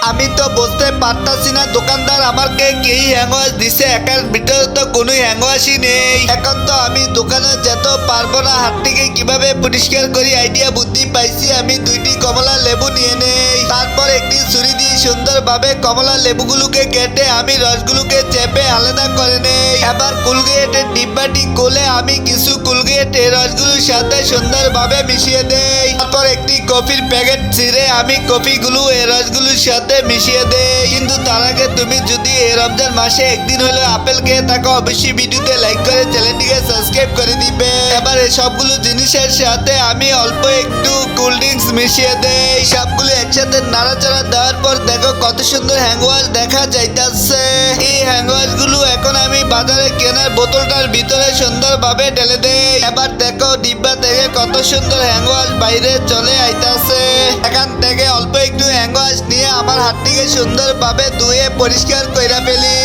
আমি তো বুঝতে পারতাছি না দোকানদার আমাকে কি হ্যান্ডওয়াশ দিছে, একার ভিতরে তো কোনো হ্যান্ডওয়াশই নেই। এখন তো আমি দোকানে যেতে পারবো না, হাতটিকে কিভাবে পরিষ্কার করি আইডিয়া বুদ্ধি পাইছি। আমি 2টি কমলা লেবু নিয়ে নেই, তারপর একটি ছুরি দিয়ে সুন্দরভাবে কমলা লেবুগুলোকে কেটে আমি রসগুলোকে চেপে আলাদা করে নেই। এবার কোলগেটের ডিব্বাটি খুলে আমি কিছু কোলগেট এই রসগুলোর সাথে সুন্দরভাবে মিশিয়ে দেই। তারপর একটি কফির প্যাকেট ছিঁড়ে আমি কফিগুলো এই রসগুলোর সাথে মিশিয়ে দেই। কিন্তু তার আগে তুমি যদি এই রমজান মাসে একদিন হলো আপেল খেয়ে থাকো, অবশ্যই ভিডিওতে লাইক করে চ্যানেলটিকে সাবস্ক্রাইব করে দিবে। এবার এই সবগুলো জিনিসের সাথে আমি অল্প একটু কোল্ড ড্রিঙ্কস মিশিয়ে দেই। সবগুলো একসাথে নাড়াচাড়া দেওয়ার পর দেখো কত সুন্দর হ্যান্ডওয়াশ দেখা যাইতাছে। এই হ্যান্ডওয়াশ গুলো এখন আমি বাজারে কেনার বোতলটার ভিতরে সুন্দরভাবে ঢেলে দেই। এবার দেখো ডিব্বা থেকে কত সুন্দর হ্যান্ডওয়াশ বাইরে চলে আইতাছে। এখান থেকে অল্প একটু হ্যান্ডওয়াশ নিয়ে আমার হাতটিকে সুন্দরভাবে ধুয়ে পরিষ্কার কইরা ফেলি।